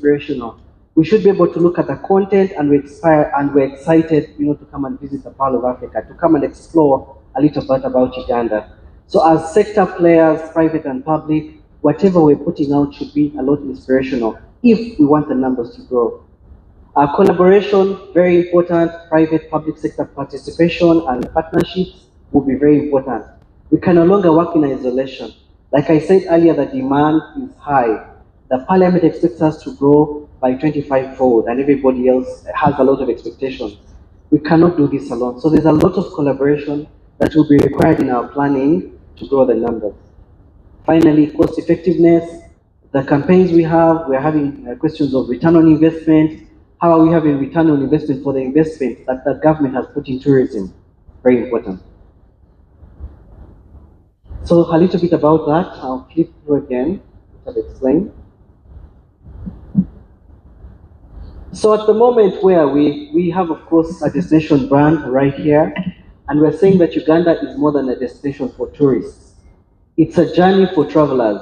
inspirational. We should be able to look at the content and we're excited, to come and visit the Pearl of Africa, to come and explore a little bit about Uganda. So as sector players, private and public, whatever we're putting out should be a lot inspirational if we want the numbers to grow. Our collaboration, very important, private, public sector participation and partnerships will be very important. We can no longer work in isolation. Like I said earlier, the demand is high. The parliament expects us to grow by 25-fold, and everybody else has a lot of expectations. We cannot do this alone. So there's a lot of collaboration that will be required in our planning to grow the numbers. Finally, cost effectiveness. The campaigns we're having questions of return on investment. How are we having return on investment for the investment that the government has put in tourism? Very important. So a little bit about that. I'll flip through again, which I've explained. So at the moment where we have, of course, a destination brand right here, and we're saying that Uganda is more than a destination for tourists. It's a journey for travelers.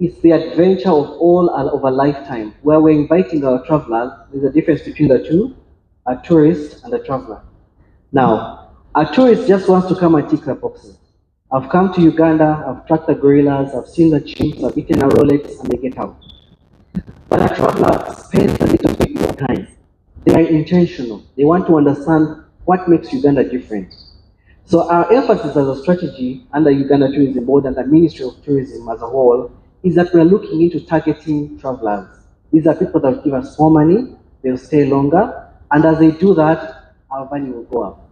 It's the adventure of a lifetime, where we're inviting our travelers. There's a difference between the two, a tourist and a traveler. Now, a tourist just wants to come and tick the boxes. I've come to Uganda, I've tracked the gorillas, I've seen the chimps, I've eaten a Rolex, and they get out. But a traveler spends a little bit more time. They are intentional. They want to understand what makes Uganda different. So our emphasis as a strategy under Uganda Tourism Board and the Ministry of Tourism as a whole is that we're looking into targeting travelers. These are people that will give us more money, they'll stay longer, and as they do that, our value will go up.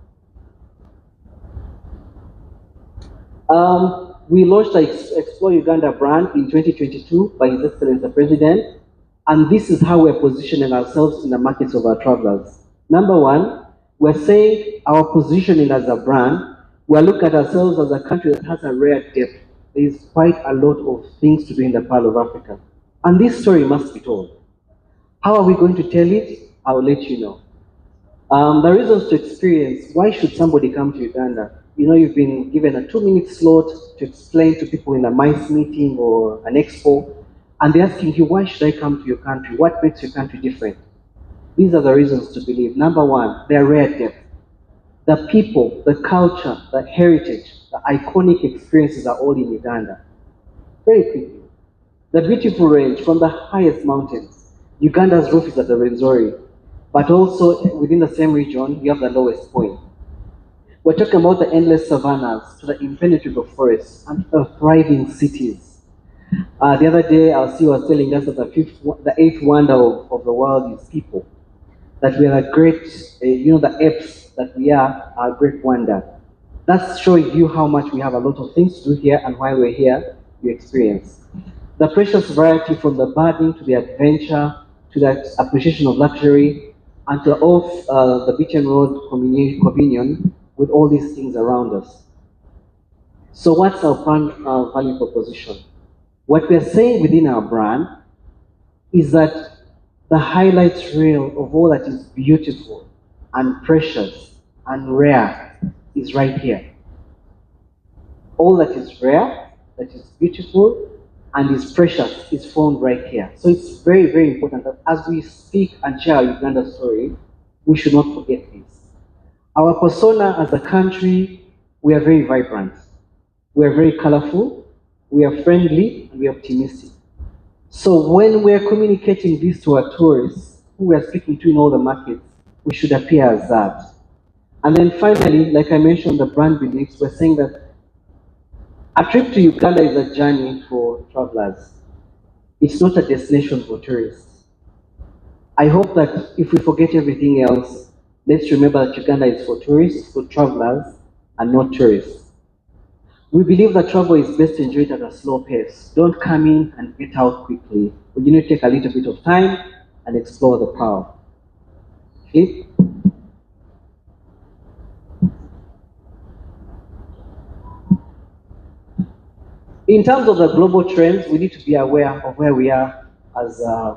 We launched the Explore Uganda brand in 2022 by His Excellency the President, and this is how we're positioning ourselves in the markets of our travelers. Number one, we're saying our positioning as a brand, we're looking at ourselves as a country that has a rare depth. There is quite a lot of things to do in the Pearl of Africa. And this story must be told. How are we going to tell it? I'll let you know. The reasons to experience, why should somebody come to Uganda? You've been given a 2-minute slot to explain to people in a MICE meeting or an expo, and they're asking you, why should I come to your country? What makes your country different? These are the reasons to believe. Number one, their rare depth. The people, the culture, the heritage, the iconic experiences are all in Uganda. Very quickly. The beautiful range from the highest mountains. Uganda's roof is at the Rwenzori, but also within the same region, you have the lowest point. We're talking about the endless savannas to the impenetrable forests and the thriving cities. The other day, our CEO was telling us that the eighth wonder of the world is people. That we are a great, the apes that we are a great wonder. That's showing you how much we have a lot of things to do here, and while we're here, you experience. The precious variety from the birding to the adventure to the appreciation of luxury and to off the beaten road communion with all these things around us. So what's our brand value proposition? What we're saying within our brand is that the highlights reel of all that is beautiful and precious and rare is right here. All that is rare, that is beautiful, and is precious is found right here. So it's very, very important that as we speak and share our Uganda story, we should not forget this. Our persona as a country, we are very vibrant. We are very colorful, we are friendly, and we are optimistic. So when we are communicating this to our tourists, who we are speaking to in all the markets, we should appear as that. And then finally, like I mentioned, the brand beliefs, we're saying that a trip to Uganda is a journey for travelers. It's not a destination for tourists. I hope that if we forget everything else, let's remember that Uganda is for tourists, for travelers, and not tourists. We believe that travel is best enjoyed at a slow pace. Don't come in and get out quickly. You need to take a little bit of time and explore the power. Okay? In terms of the global trends, we need to be aware of where we are as a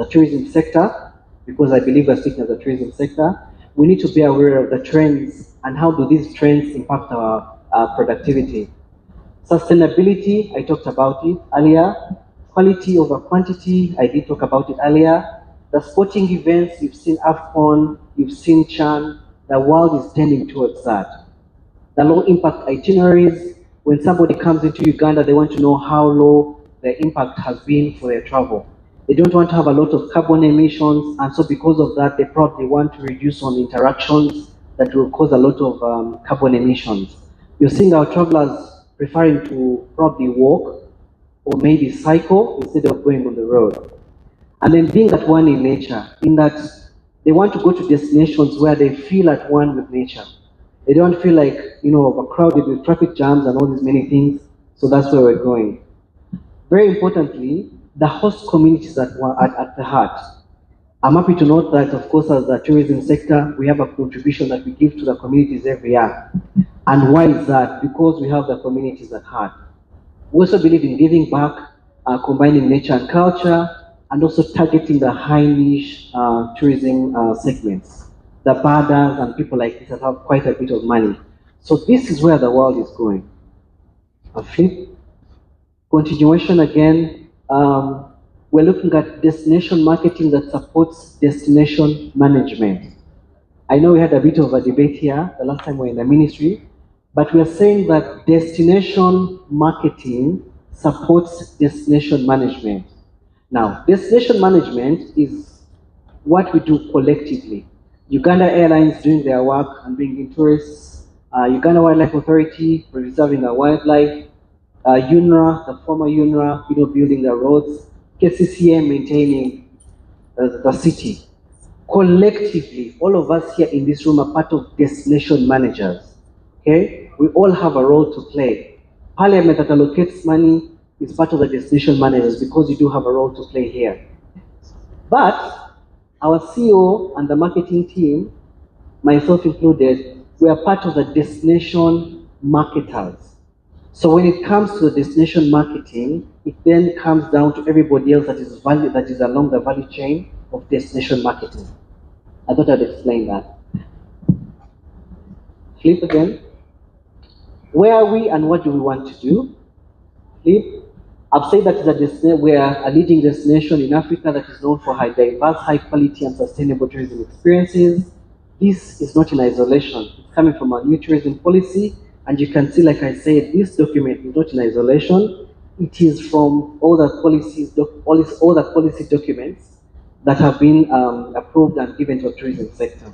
tourism sector, because I believe we're speaking as a tourism sector. We need to be aware of the trends and how do these trends impact our productivity. Sustainability, I talked about it earlier. quality over quantity. I did talk about it earlier. The sporting events, you've seen AFCON, you've seen CHAN. The world is tending towards that. The low impact itineraries, when somebody comes into Uganda, they want to know how low the impact has been for their travel. They don't want to have a lot of carbon emissions, and so because of that, they probably want to reduce on interactions that will cause a lot of carbon emissions. You're seeing our travelers preferring to probably walk or maybe cycle instead of going on the road. And then being at one in nature, in that they want to go to destinations where they feel at one with nature. They don't feel like, overcrowded with traffic jams and all these many things. So that's where we're going. Very importantly, the host communities at the heart. I'm happy to note that, of course, as the tourism sector, we have a contribution that we give to the communities every year. And why is that? Because we have the communities at heart. We also believe in giving back, combining nature and culture, and also targeting the high niche tourism segments. The birders and people like this that have quite a bit of money. So this is where the world is going. A flip. Continuation again. We're looking at destination marketing that supports destination management. I know we had a bit of a debate here the last time we were in the ministry, but we are saying that destination marketing supports destination management. Now, destination management is what we do collectively. Uganda Airlines doing their work and bringing tourists, Uganda Wildlife Authority preserving our wildlife, UNRA, the former UNRA, building the roads, KCCM maintaining the city. Collectively, all of us here in this room are part of destination managers. Okay? We all have a role to play. Parliament that allocates money is part of the destination managers because you do have a role to play here. But our CEO and the marketing team, myself included, we are part of the destination marketers. So when it comes to the destination marketing, it then comes down to everybody else that is along the value chain of destination marketing. I thought I'd explain that. Flip again. Where are we and what do we want to do? Flip. I've said that we are a leading destination in Africa that is known for diverse, high quality and sustainable tourism experiences. This is not in isolation. It's coming from our new tourism policy, and you can see, like I said, this document is not in isolation. It is from all the policy documents that have been approved and given to the tourism sector.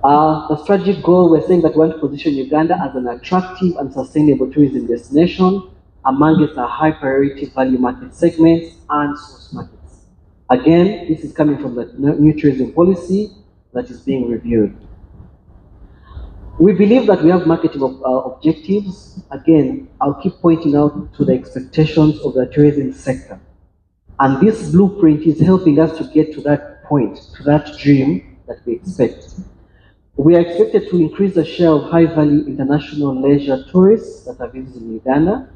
The strategic goal, we're saying that we want to position Uganda as an attractive and sustainable tourism destination amongst our high priority value market segments and source markets. Again, this is coming from the new tourism policy that is being reviewed. We believe that we have marketing objectives. Again, I'll keep pointing out to the expectations of the tourism sector. And this blueprint is helping us to get to that point, to that dream that we expect. We are expected to increase the share of high-value international leisure tourists that are visiting Uganda.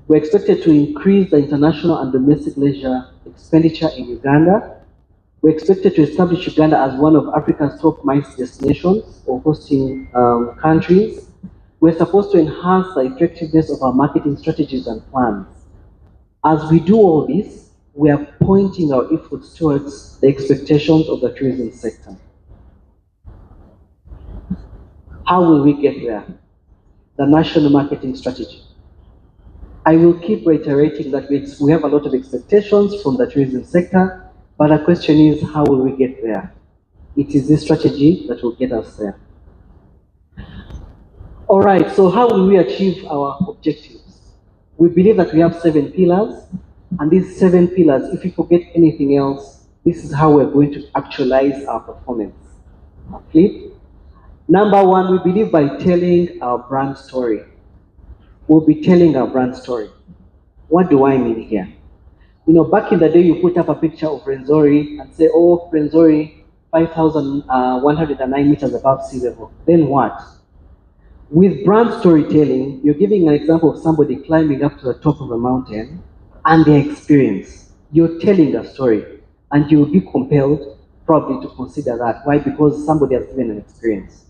We're expected to increase the international and domestic leisure expenditure in Uganda. We're expected to establish Uganda as one of Africa's top MICE destinations or hosting countries. We're supposed to enhance the effectiveness of our marketing strategies and plans. As we do all this, we are pointing our efforts towards the expectations of the tourism sector. How will we get there? The national marketing strategy. I will keep reiterating that we have a lot of expectations from the tourism sector, but the question is, how will we get there? It is this strategy that will get us there. All right, so how will we achieve our objectives? We believe that we have 7 pillars, and these 7 pillars, if we forget anything else, this is how we're going to actualize our performance. Flip. Number 1, we believe by telling our brand story. We'll be telling our brand story. What do I mean here? Back in the day, you put up a picture of Renzori and say, oh, Renzori, 5,109 meters above sea level. Then what? With brand storytelling, you're giving an example of somebody climbing up to the top of a mountain and their experience. You're telling a story, and you will be compelled probably to consider that. Why? Because somebody has given an experience.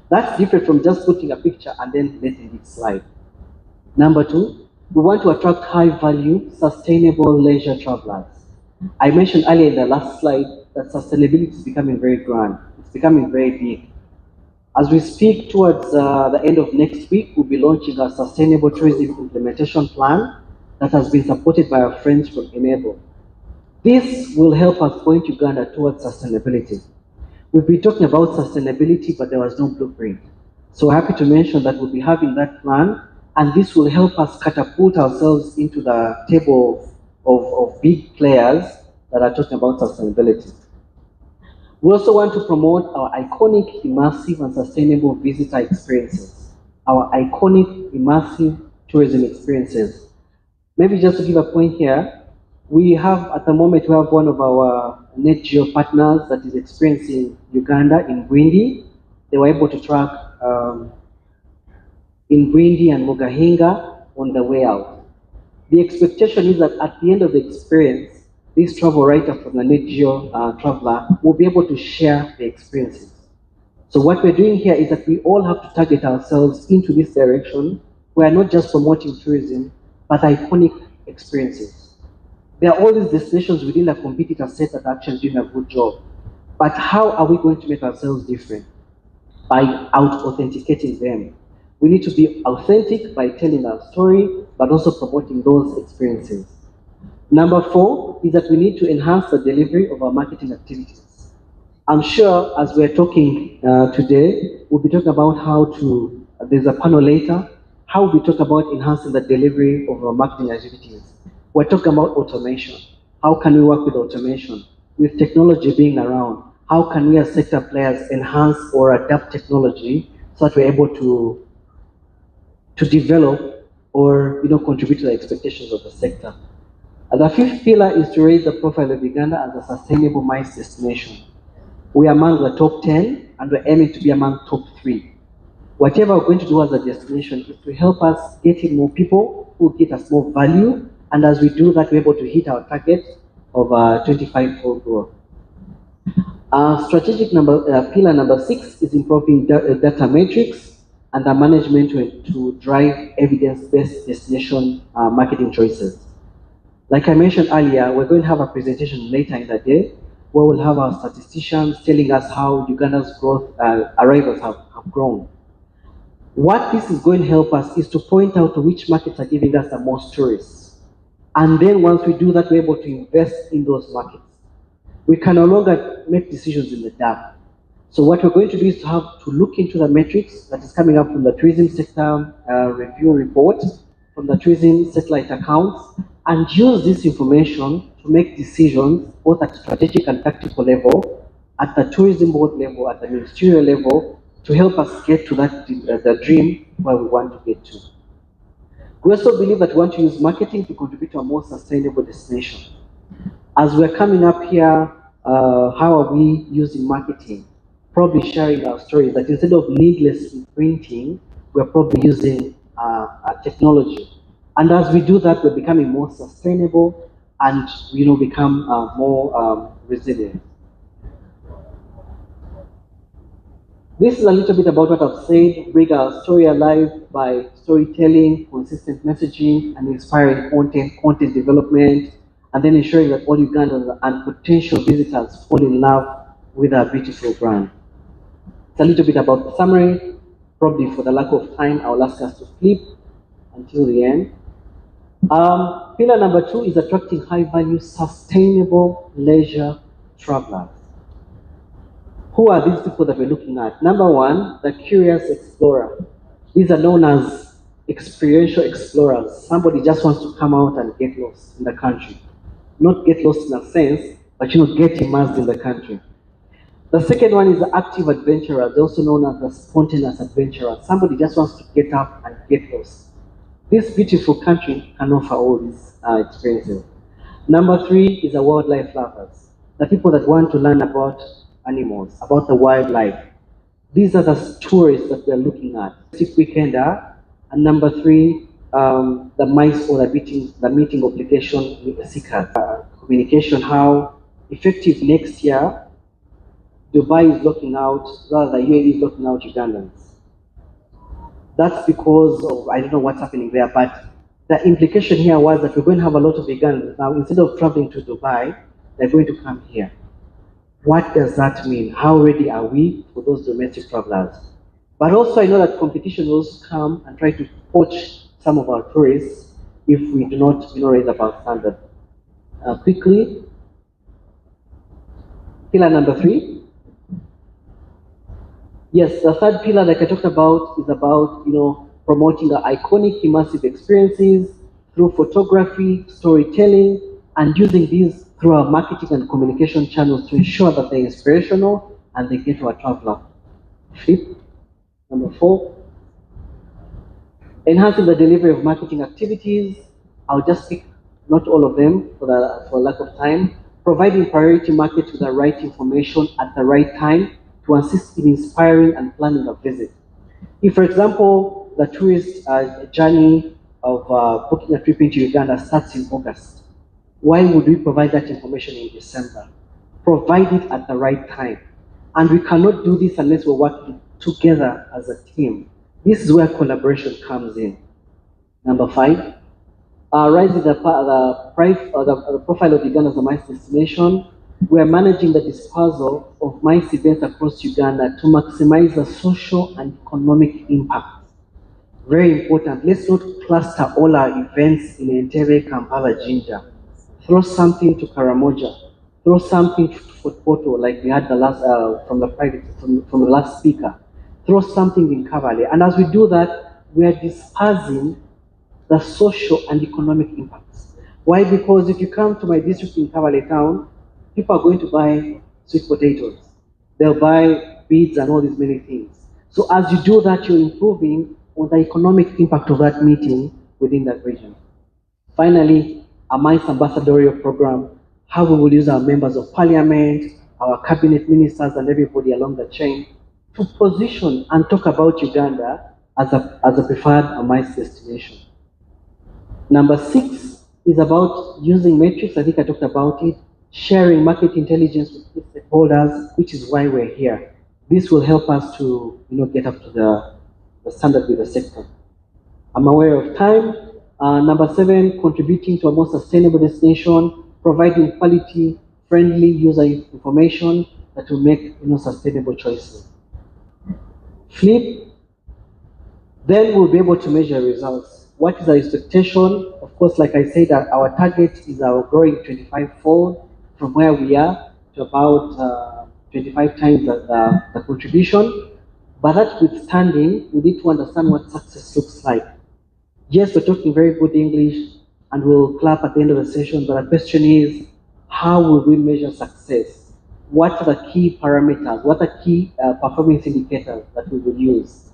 That's different from just putting a picture and then letting it slide. Number 2, We want to attract high-value, sustainable leisure travelers. I mentioned earlier in the last slide that sustainability is becoming very grand. It's becoming very big. As we speak towards the end of next week, we'll be launching a sustainable tourism implementation plan that has been supported by our friends from Enable. This will help us point Uganda towards sustainability. We've been talking about sustainability, but there was no blueprint. So happy to mention that we'll be having that plan, and this will help us catapult ourselves into the table of big players that are talking about sustainability. We also want to promote our iconic, immersive, and sustainable visitor experiences. Our iconic, immersive tourism experiences. Maybe just to give a point here, we have, at the moment, we have one of our net geo partners that is experiencing Uganda in Bwindi. They were able to track in Bwindi and Mugahinga on the way out. The expectation is that at the end of the experience, this travel writer from the net geo traveler will be able to share the experiences. So what we're doing here is that we all have to target ourselves into this direction. We are not just promoting tourism, but iconic experiences. There are all these destinations within the competitor set that are actually doing a good job. But how are we going to make ourselves different? By out-authenticating them. We need to be authentic by telling our story, but also promoting those experiences. Number 4 is that we need to enhance the delivery of our marketing activities. I'm sure as we're talking today, we'll be talking about how to, there's a panel later, how we talk about enhancing the delivery of our marketing activities. We're talking about automation. How can we work with automation? With technology being around, how can we as sector players enhance or adapt technology so that we're able to develop or contribute to the expectations of the sector? And the 5th pillar is to raise the profile of Uganda as a sustainable MICE destination. We are among the top 10 and we're aiming to be among top 3. Whatever we're going to do as a destination is to help us get in more people who get us more value, and as we do that, we're able to hit our target of 25-fold growth. Strategic pillar number 6 is improving data metrics and the management to drive evidence-based destination marketing choices. Like I mentioned earlier, we're going to have a presentation later in the day where we'll have our statisticians telling us how Uganda's growth arrivals have grown. What this is going to help us is to point out to which markets are giving us the most tourists. And then once we do that, we're able to invest in those markets. We can no longer make decisions in the dark. So what we're going to do is to have to look into the metrics that is coming up from the tourism sector review report, from the tourism satellite accounts, and use this information to make decisions both at strategic and tactical level, at the tourism board level, at the ministerial level, to help us get to that the dream where we want to get to. We also believe that we want to use marketing to contribute to a more sustainable destination. As we're coming up here, how are we using marketing? Probably sharing our stories that instead of needlessly printing, we're probably using technology. And as we do that, we're becoming more sustainable and become more resilient. This is a little bit about what I've said, bring our story alive by storytelling, consistent messaging, and inspiring content development, and then ensuring that all Ugandans and potential visitors fall in love with our beautiful brand. It's a little bit about the summary. Probably for the lack of time, I'll ask us to flip until the end. Pillar number 2 is attracting high-value, sustainable leisure travelers. Who are these people that we're looking at? Number 1, the curious explorer. These are known as experiential explorers. Somebody just wants to come out and get lost in the country. Not get lost in a sense, but get immersed in the country. The second one is the active adventurer. They're also known as the spontaneous adventurer. Somebody just wants to get up and get lost. This beautiful country can offer all these experiences. Number 3 is the wildlife lovers. The people that want to learn about animals, about the wildlife. These are the tourists that we're looking at. Weekender. And number 3, the MICE or the meeting obligation seekers. Communication, how effective next year Dubai is looking out, rather the UAE is looking out Ugandans. That's because of, I don't know what's happening there, but The implication here was that we're going to have a lot of Ugandans. Now, instead of traveling to Dubai, they're going to come here. What does that mean? How ready are we for those domestic travelers? But also, I know that competition will also come and try to poach some of our tourists if we do not raise our standard. Quickly, pillar number 3. Yes, the third pillar, like I talked about, is about promoting the iconic immersive experiences through photography, storytelling, and using these through our marketing and communication channels to ensure that they're inspirational and they get to a traveler. Flip. Number 4. Enhancing the delivery of marketing activities. I'll just pick not all of them for lack of time. Providing priority markets with the right information at the right time to assist in inspiring and planning a visit. If, for example, the tourist journey of booking a trip into Uganda starts in August, why would we provide that information in December? Provide it at the right time. And we cannot do this unless we're working together as a team. This is where collaboration comes in. Number 5, rising the profile of Uganda as a MICE destination. We are managing the disposal of MICE events across Uganda to maximize the social and economic impact. Very important. Let's not cluster all our events in Entebbe, Kampala, Jinja. Throw something to Karamoja. Throw something to Fort Porto, like we had the last from the last speaker. Throw something in Kavale. And as we do that, we are dispersing the social and economic impacts. Why? Because if you come to my district in Kavale town, people are going to buy sweet potatoes. They'll buy beads and all these many things. So as you do that, you're improving on the economic impact of that meeting within that region. Finally, a MICE ambassadorial program, how we will use our members of parliament, our cabinet ministers, and everybody along the chain to position and talk about Uganda as a preferred MICE destination. Number 6 is about using metrics. I think I talked about it. Sharing market intelligence with stakeholders, which is why we're here. This will help us to get up to the standard with the sector. I'm aware of time. Number 7, contributing to a more sustainable destination, providing quality, friendly user information that will make sustainable choices. Flip. Then we'll be able to measure results. What is our expectation? Of course, like I said, our target is our growing 25-fold from where we are to about 25 times the contribution. But that withstanding, we need to understand what success looks like. Yes, we're talking very good English, and we'll clap at the end of the session, but the question is, how will we measure success? What are the key parameters? What are key performance indicators that we will use?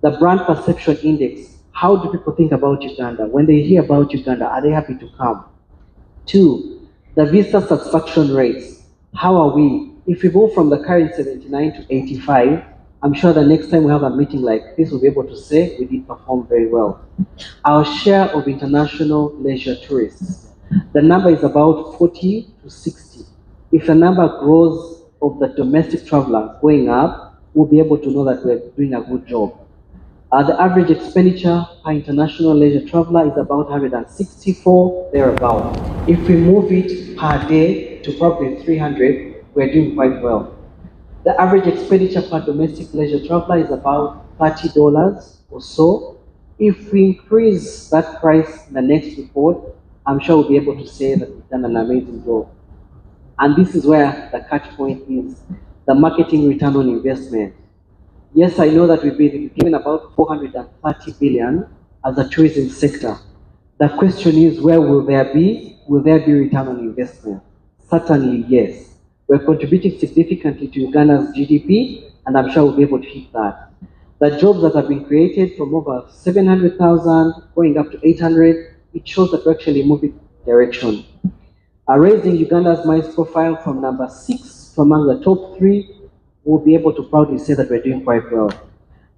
The brand perception index. How do people think about Uganda? When they hear about Uganda, are they happy to come? 2, the visitor satisfaction rates. How are we? If we go from the current 79 to 85, I'm sure the next time we have a meeting like this, we'll be able to say we did perform very well. Our share of international leisure tourists. The number is about 40 to 60. If the number grows of the domestic traveler going up, we'll be able to know that we're doing a good job. The average expenditure per international leisure traveler is about 164, thereabout. If we move it per day to probably 300, we're doing quite well. The average expenditure per domestic leisure traveler is about $30 or so. If we increase that price in the next report, I'm sure we'll be able to say that we've done an amazing job. And this is where the catch point is, the marketing return on investment. Yes, I know that we've been given about 430 billion as a tourism sector. The question is, where will there be? Will there be return on investment? Certainly, yes. We're contributing significantly to Uganda's GDP, and I'm sure we'll be able to hit that. The jobs that have been created from over 700,000 going up to 800, it shows that we're actually moving direction. Raising Uganda's MICE profile from number 6 to among the top 3, we'll be able to proudly say that we're doing quite well.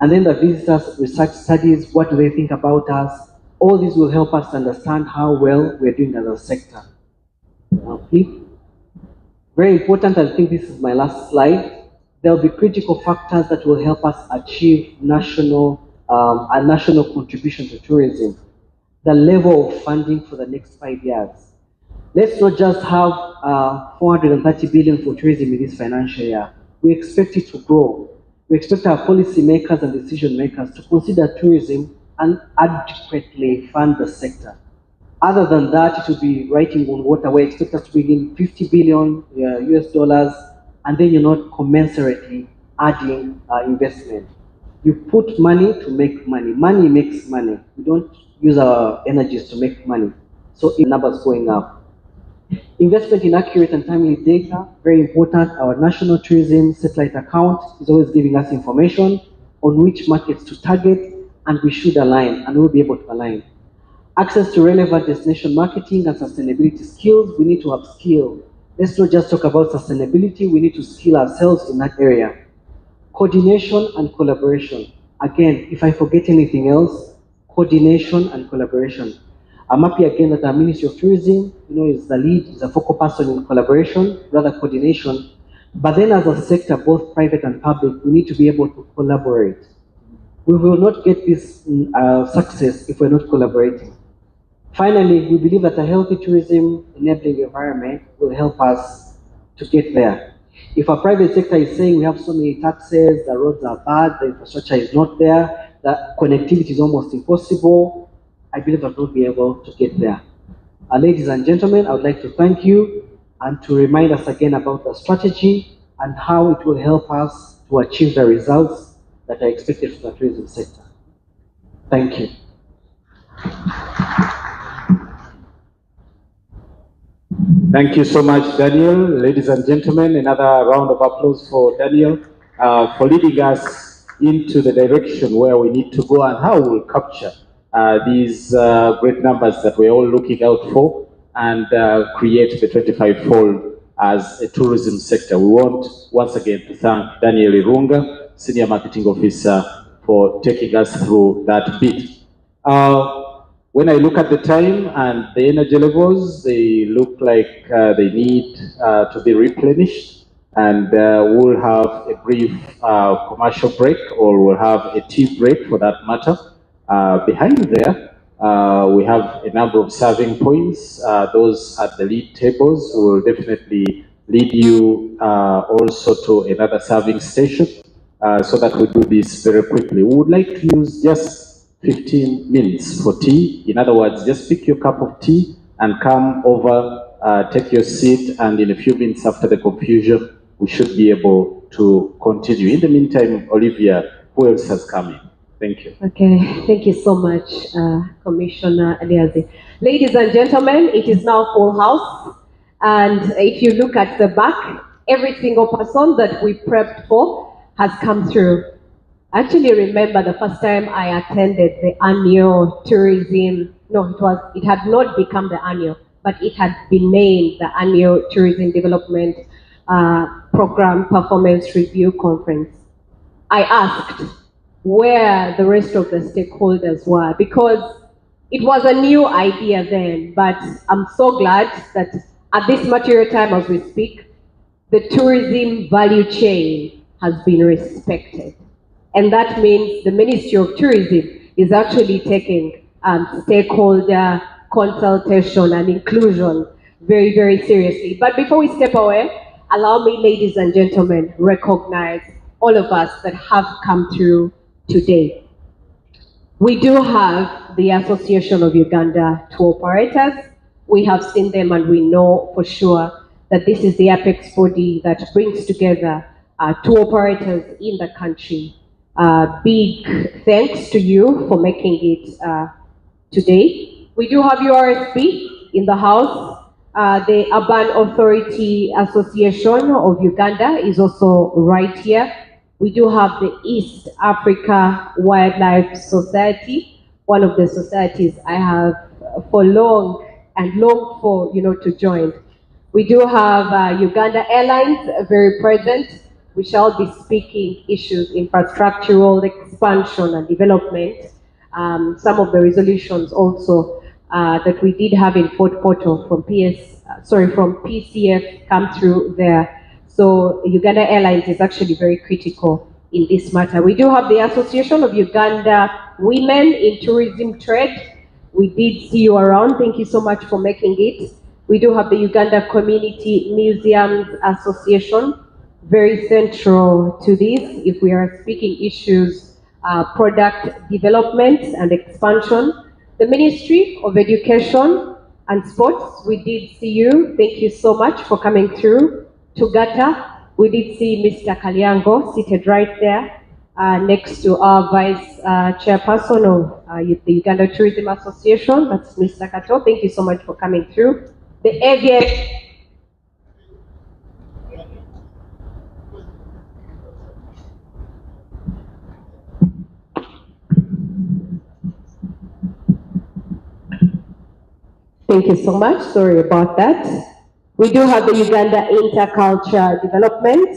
And then the visitors research studies, what do they think about us? All this will help us understand how well we're doing as a sector. Very important, I think this is my last slide. There will be critical factors that will help us achieve a national contribution to tourism. the level of funding for the next 5 years. Let's not just have 430 billion for tourism in this financial year. We expect it to grow. We expect our policy makers and decision makers to consider tourism and adequately fund the sector. Other than that, it will be writing on water. We expect us to bring in 50 billion US dollars, and then you're not commensurately adding investment. You put money to make money. Money makes money. We don't use our energies to make money. So numbers going up. Investment in accurate and timely data, very important. Our national tourism satellite account is always giving us information on which markets to target, and we should align, and we'll be able to align. Access to relevant destination marketing and sustainability skills, we need to upskill. Let's not just talk about sustainability, we need to skill ourselves in that area. Coordination and collaboration. Again, if I forget anything else, coordination and collaboration. I'm happy again that our Ministry of Tourism, is the lead, is a focal person in collaboration, rather coordination. But then as a sector, both private and public, we need to be able to collaborate. We will not get this success if we're not collaborating. Finally, we believe that a healthy tourism enabling environment will help us to get there. If our private sector is saying we have so many taxes, the roads are bad, the infrastructure is not there, the connectivity is almost impossible, I believe that we'll be able to get there. Ladies and gentlemen, I would like to thank you and to remind us again about the strategy and how it will help us to achieve the results that are expected from the tourism sector. Thank you. Thank you so much, Daniel. Ladies and gentlemen, another round of applause for Daniel for leading us into the direction where we need to go and how we'll capture these great numbers that we're all looking out for and create the 25-fold as a tourism sector. We want once again to thank Daniel Irunga, Senior Marketing Officer, for taking us through that bit. When I look at the time and the energy levels, they look like they need to be replenished, and we'll have a brief commercial break, or we'll have a tea break for that matter. Behind there, we have a number of serving points. Those at the lead tables will definitely lead you also to another serving station so that we do this very quickly. We would like to use just 15 minutes for tea. In other words, just pick your cup of tea and come over, take your seat, and in a few minutes after the confusion, we should be able to continue. In the meantime, Olivia, who else has come in? Thank you. Okay, thank you so much, Commissioner Eliazi. Ladies and gentlemen, it is now full house. And if you look at the back, every single person that we prepped for has come through. I actually remember the first time I attended the annual tourism, it had not become the annual, but it had been named the Annual Tourism Development Program Performance Review Conference. I asked where the rest of the stakeholders were, because it was a new idea then, but I'm so glad that at this material time as we speak, the tourism value chain has been respected. And that means the Ministry of Tourism is actually taking stakeholder consultation and inclusion very, very seriously. But before we step away, allow me, ladies and gentlemen, recognize all of us that have come through today. We do have the Association of Uganda Tour Operators. We have seen them and we know for sure that this is the apex body that brings together tour operators in the country. Big thanks to you for making it today. We do have URSB in the house. The Urban Authority Association of Uganda is also right here. We do have the East Africa Wildlife Society, one of the societies I have for long and longed for, to join. We do have Uganda Airlines very present. We shall be speaking issues, infrastructural expansion and development. Some of the resolutions also that we did have in Fort Portal from PCF come through there. So Uganda Airlines is actually very critical in this matter. We do have the Association of Uganda Women in Tourism Trade. We did see you around. Thank you so much for making it. We do have the Uganda Community Museums Association, very central to this if we are speaking issues, product development and expansion. The Ministry of Education and Sports, we did see you. Thank you so much for coming through. Tugata, we did see Mr. Kalyango seated right there next to our Vice Chairperson of the Uganda Tourism Association, that's Mr. Kato. Thank you so much for coming through. The avian. Thank you so much. Sorry about that. We do have the Uganda Interculture Development.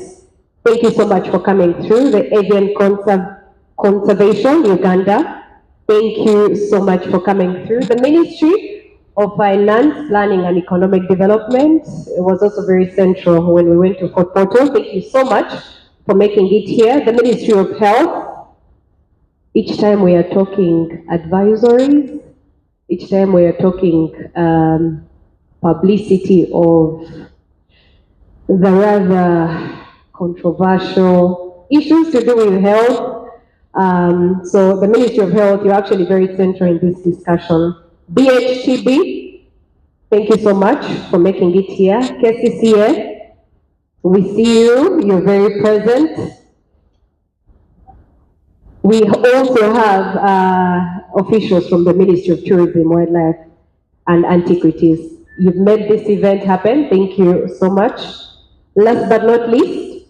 Thank you so much for coming through. The Avian Conservation Uganda. Thank you so much for coming through. The Ministry of Finance, Planning and Economic Development was also very central when we went to Fort Portal. Thank you so much for making it here. The Ministry of Health. Each time we are talking advisories, each time we are talking publicity of the rather controversial issues to do with health. So the Ministry of Health, you're actually very central in this discussion. BHTB, thank you so much for making it here. KCCA, we see you, you're very present. We also have officials from the Ministry of Tourism, Wildlife and Antiquities. You've made this event happen. Thank you so much. Last but not least,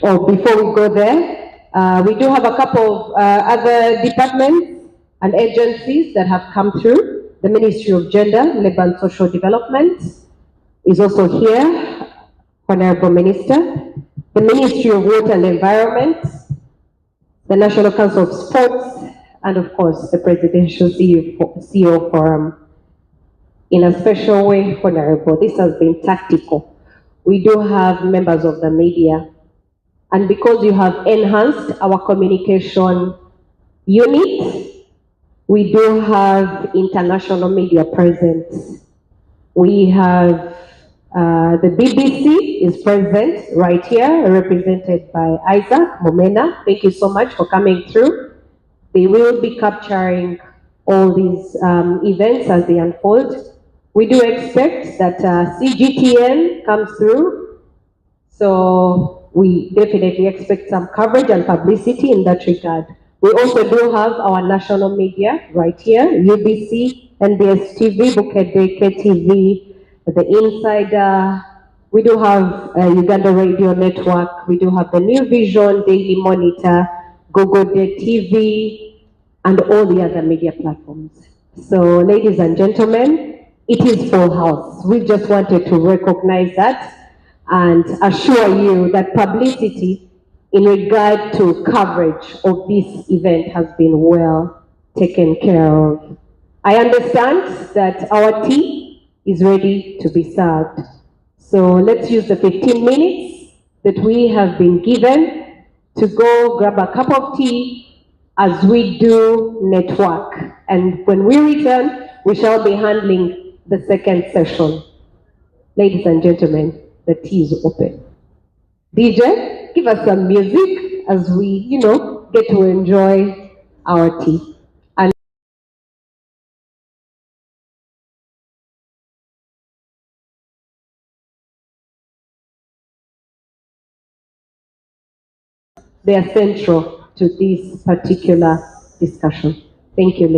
before we go there, we do have a couple of other departments and agencies that have come through. The Ministry of Gender, Labour and Social Development is also here, Honorable Minister. The Ministry of Water and Environment, the National Council of Sports, and of course, the Presidential CEO Forum. In a special way, Honorable, this has been tactical. We do have members of the media, and because you have enhanced our communication unit, we do have international media presence. We have the BBC is present right here, represented by Isaac Momena. Thank you so much for coming through. They will be capturing all these events as they unfold. We do expect that CGTN comes through, so we definitely expect some coverage and publicity in that regard. We also do have our national media right here, UBC, NBS TV, Bukedeke TV, The Insider. We do have Uganda Radio Network. We do have the New Vision, Daily Monitor, Google Day TV, and all the other media platforms. So, ladies and gentlemen, it is full house. We just wanted to recognize that and assure you that publicity in regard to coverage of this event has been well taken care of. I understand that our tea is ready to be served. So let's use the 15 minutes that we have been given to go grab a cup of tea as we do network. And when we return, we shall be handling the second session. Ladies and gentlemen, the tea is open. DJ, give us some music as we, get to enjoy our tea. And they are central to this particular discussion. Thank you.